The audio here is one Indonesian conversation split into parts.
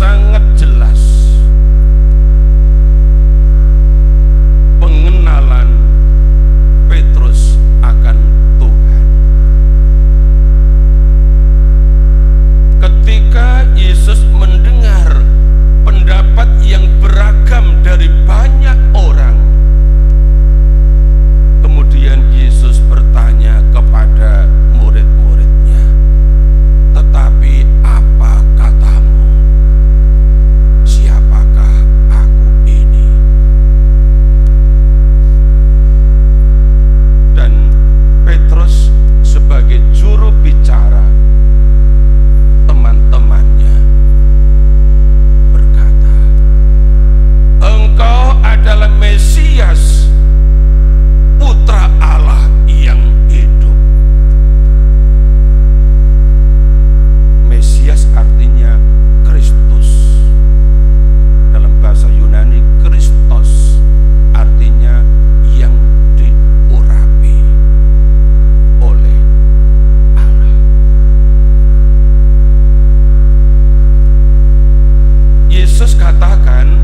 sangat jelas pengenalan Petrus akan Tuhan. Ketika Yesus mendengar pendapat yang beragam dari banyak orang, kemudian Yesus bertanya kepada murid-muridnya, "Tetapi apa katamu? Siapakah aku ini?" Dan Petrus sebagai juru bicara teman-temannya berkata, "Engkau adalah Mesias, Putra Allah yang hidup." Mesias artinya Kristus. Dalam bahasa Yunani, Kristos artinya yang diurapi oleh Allah. Yesus katakan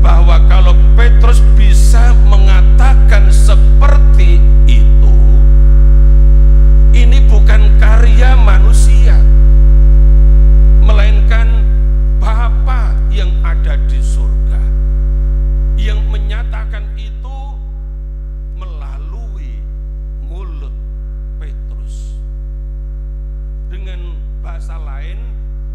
bahwa kalau Petrus bisa mengatakan seperti itu, ini bukan karya manusia, melainkan Bapa yang ada di surga yang menyatakan itu melalui mulut Petrus. Dengan bahasa lain,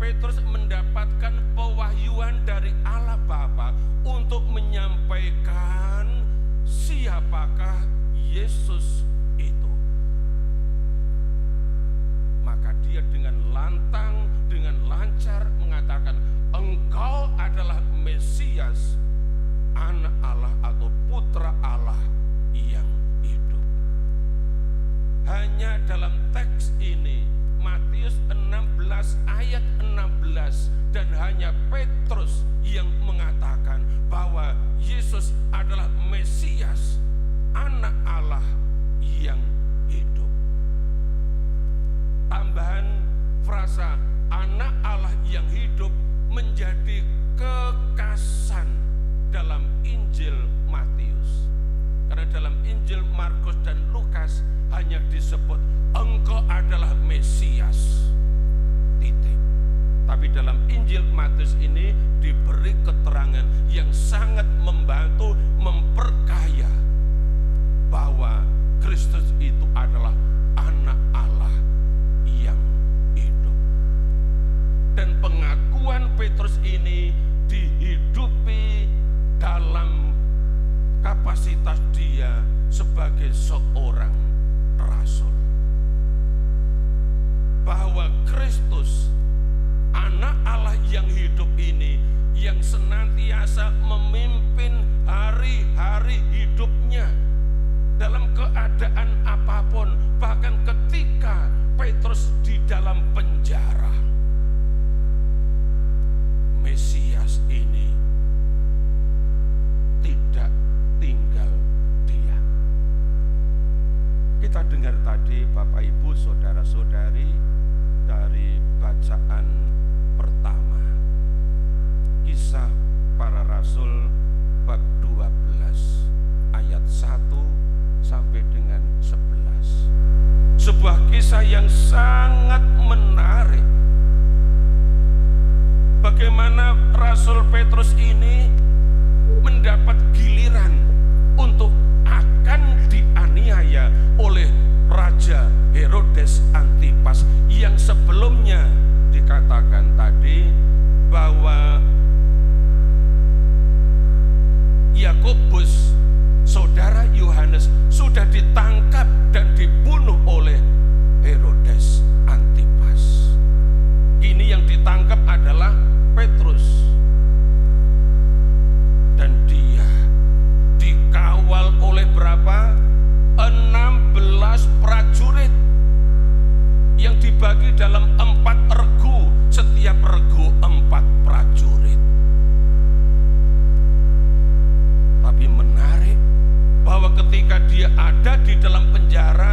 Petrus mendapatkan pewahyuan dari Allah Bapa untuk menyampaikan siapakah Yesus itu. Maka dia dengan lantang, dengan lancar mengatakan, "Engkau adalah Mesias, Anak Allah atau Putra Allah yang hidup." Hanya dalam teks ini, Matius 16 ayat 16, dan hanya Petrus yang mengatakan bahwa Yesus adalah Mesias, Anak Allah yang hidup. Tambahan frasa Anak Allah yang hidup menjadi kekasan dalam Injil Matius. Karena dalam Injil Markus dan Lukas hanya disebut engkau adalah Mesias, titik. Tapi dalam Injil Matius ini diberi keterangan yang sangat membantu, memperkaya bahwa Kristus itu adalah Anak Allah yang hidup. Dan pengakuan Petrus ini dihidupi dalam kapasitas dia sebagai seorang rasul, bahwa Kristus Anak Allah yang hidup ini yang senantiasa memimpin hari-hari hidupnya dalam keadaan apapun, bahkan ketika Petrus di dalam penjara, Mesias ini tidak tinggal diam. Kita dengar tadi Bapak Ibu saudara-saudari dari bacaan pertama, Kisah Para Rasul bab 12 ayat 1 sampai dengan 11. Sebuah kisah yang sangat menarik. Bagaimana Rasul Petrus ini mendapat giliran untuk akan dianiaya oleh Raja Herodes Antipas, yang sebelumnya dikatakan tadi bahwa Yakobus, saudara Yohanes, sudah ditangkap dan dibunuh oleh Herodes Antipas. Kini yang ditangkap adalah Petrus, dan dia dikawal oleh berapa? 16 prajurit yang dibagi dalam 4 regu, setiap regu 4 prajurit. Tapi menarik bahwa ketika dia ada di dalam penjara,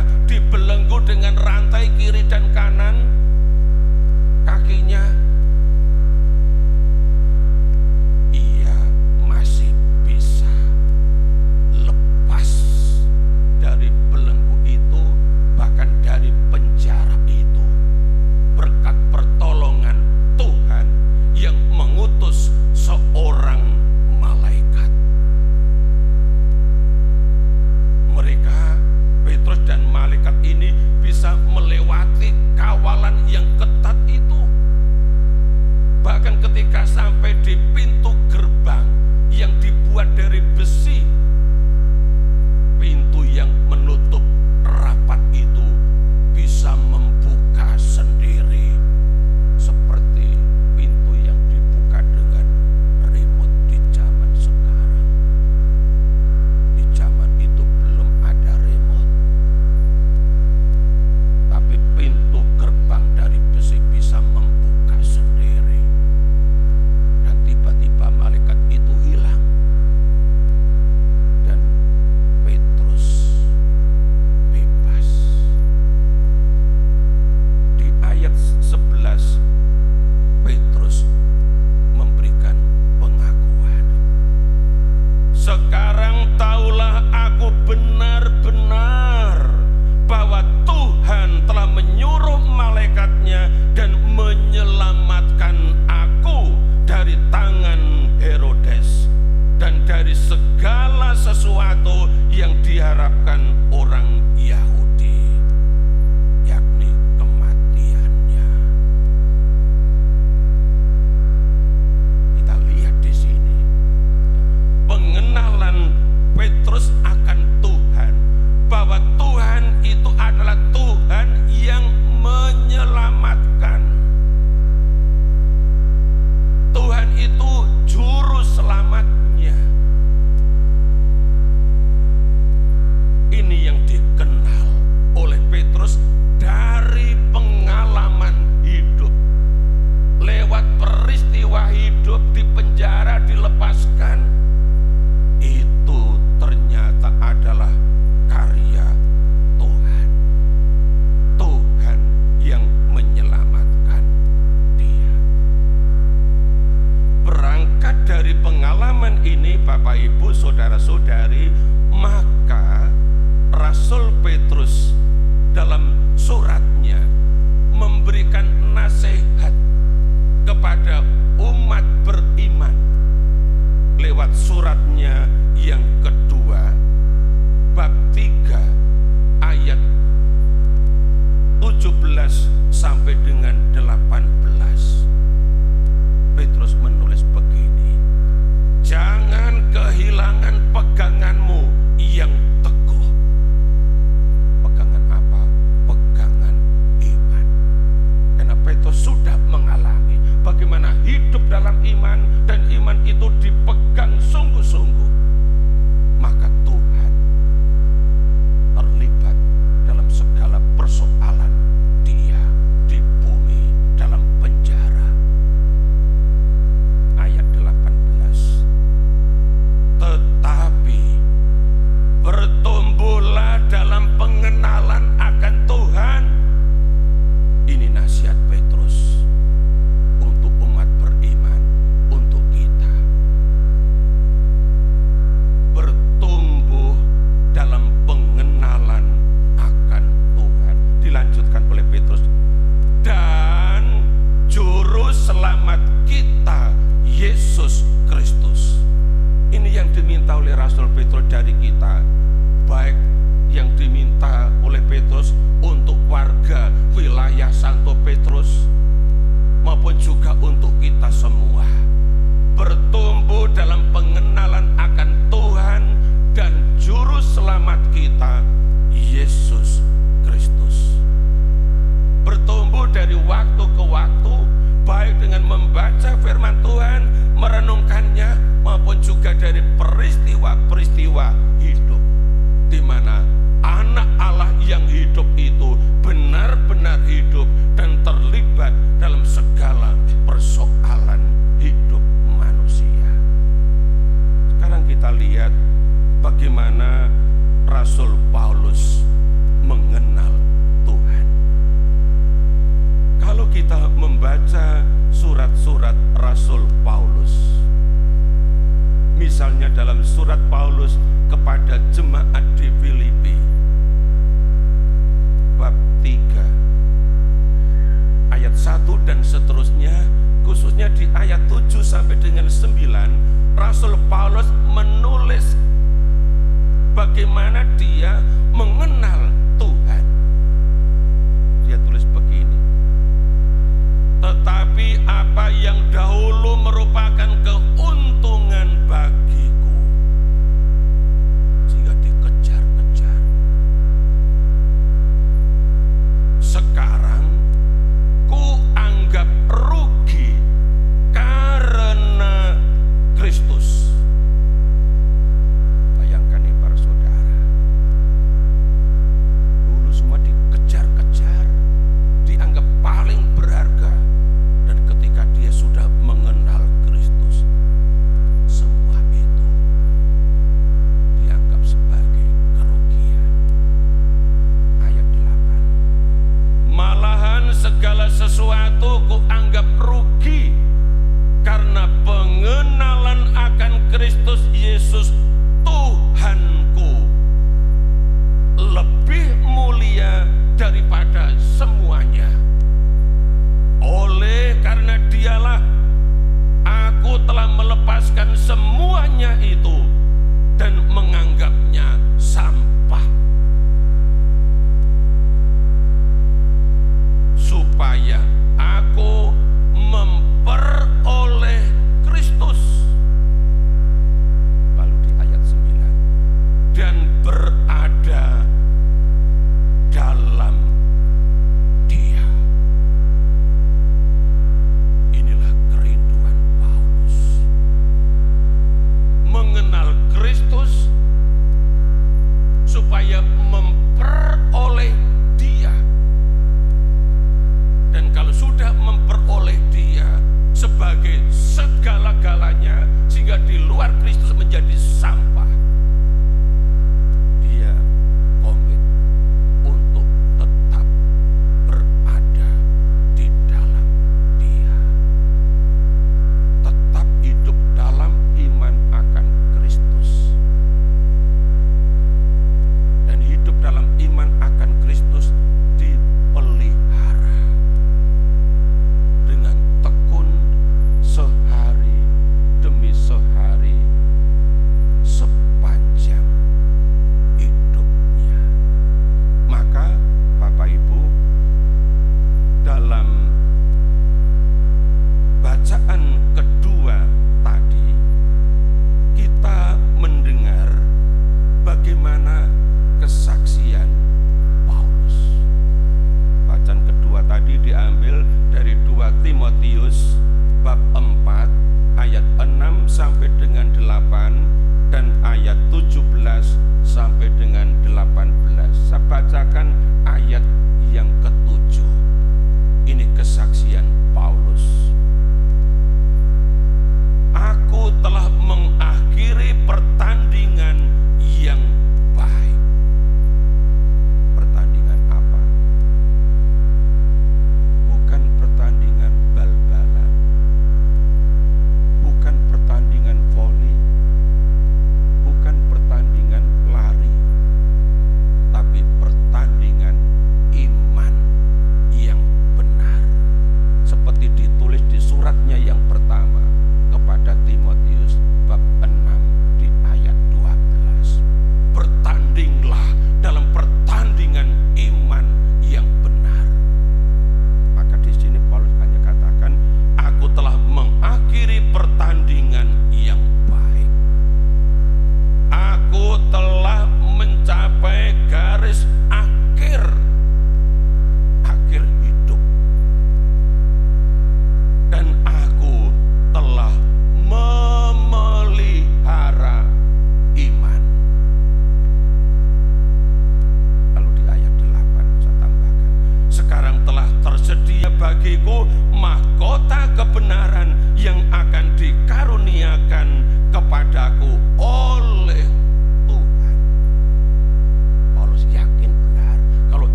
Petrus dalam suratnya memberikan nasihat kepada umat beriman lewat suratnya yang kedua, bab 3 ayat 17 sampai dengan 18. Petrus menulis begini: jangan kehilangan peganganmu yang teguh. Pegangan apa? Pegangan iman. Karena Petrus sudah mengalami bagaimana hidup dalam iman, dan iman itu dipegang sungguh-sungguh. Maka Tuhan terlibat dalam segala persoalan dia di bumi dalam penjara. Ayat 18. Tetapi bertumbuhlah dalam pengenalan akan Tuhan. Ini nasihat Petrus untuk umat beriman, untuk kita. Bertumbuh dalam pengenalan akan Tuhan. Dilanjutkan oleh Petrus, dan juru selamat kita Yesus Kristus. Ini yang diminta oleh Rasul Petrus dari kita, baik yang diminta oleh Petrus untuk warga wilayah Santo Petrus maupun juga untuk kita semua. Bertumbuh dalam pengenalan akan Tuhan dan juru selamat kita Yesus Kristus. Bertumbuh dari waktu ke waktu, baik dengan membaca firman Tuhan, merenungkannya, maupun juga dari peristiwa-peristiwa hidup, di mana anak Allah yang hidup itu benar-benar hidup dan terlibat dalam segala persoalan hidup manusia. Sekarang kita lihat bagaimana Rasul Paulus mengenal Tuhan. Kalau kita membaca surat-surat Rasul Paulus, misalnya dalam surat Paulus kepada jemaat di Filipi, bab 3 ayat 1 dan seterusnya, khususnya di ayat 7 sampai dengan 9, Rasul Paulus menulis bagaimana dia mengenal Tuhan. Dia tulis begini: tetapi apa yang dahulu merupakan keuntungan bagiku, sehingga dikejar-kejar, sekarang ku anggap rugi karena Kristus. Bayangkan nih para saudara, dulu semua dikejar-kejar, dianggap paling berharga, dan ketika dia sudah mengenal Kristus, semua itu dianggap sebagai kerugian. Ayat 8, malahan segala sesuatu kuanggap rugi karena pengenalan akan Kristus Yesus Tuhanku lebih mulia daripada semuanya. Oleh karena dialah aku telah melepaskan semuanya itu dan menganggapnya sampah, supaya aku memperoleh Kristus. Lalu di ayat 9, dan berada dalam Dia. Inilah kerinduan Paulus, mengenal Kristus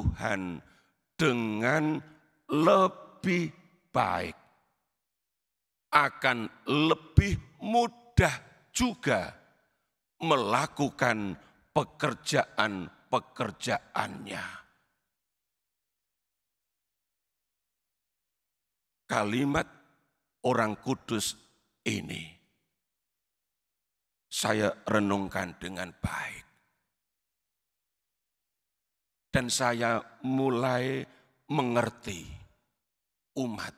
Tuhan dengan lebih baik, akan lebih mudah juga melakukan pekerjaan-pekerjaannya. Kalimat orang kudus ini saya renungkan dengan baik. Dan saya mulai mengerti umat.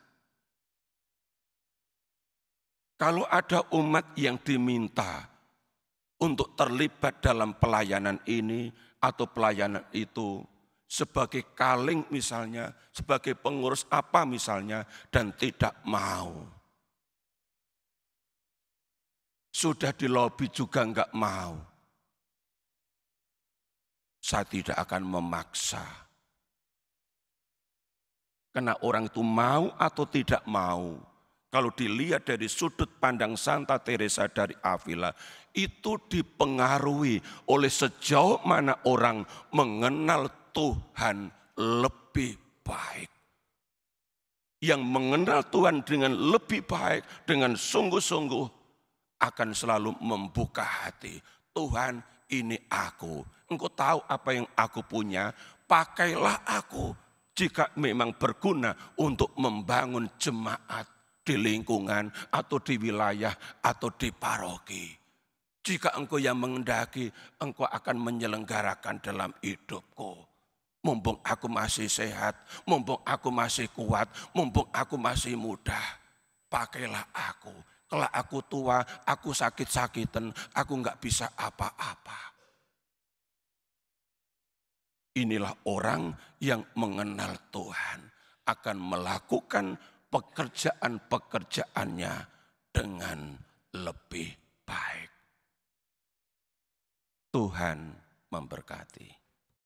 Kalau ada umat yang diminta untuk terlibat dalam pelayanan ini atau pelayanan itu, sebagai kaling misalnya, sebagai pengurus apa misalnya, dan tidak mau. Sudah dilobi juga enggak mau. Saya tidak akan memaksa. Karena orang itu mau atau tidak mau, kalau dilihat dari sudut pandang Santa Teresa dari Avila, itu dipengaruhi oleh sejauh mana orang mengenal Tuhan lebih baik. Yang mengenal Tuhan dengan lebih baik, dengan sungguh-sungguh, akan selalu membuka hati. Tuhan, ini aku. Engkau tahu apa yang aku punya, pakailah aku. Jika memang berguna untuk membangun jemaat di lingkungan atau di wilayah atau di paroki. Jika engkau yang mengendaki, engkau akan menyelenggarakan dalam hidupku. Mumpung aku masih sehat, mumpung aku masih kuat, mumpung aku masih muda, pakailah aku. Kalau aku tua, aku sakit-sakitan, aku enggak bisa apa-apa. Inilah orang yang mengenal Tuhan, akan melakukan pekerjaan-pekerjaannya dengan lebih baik. Tuhan memberkati.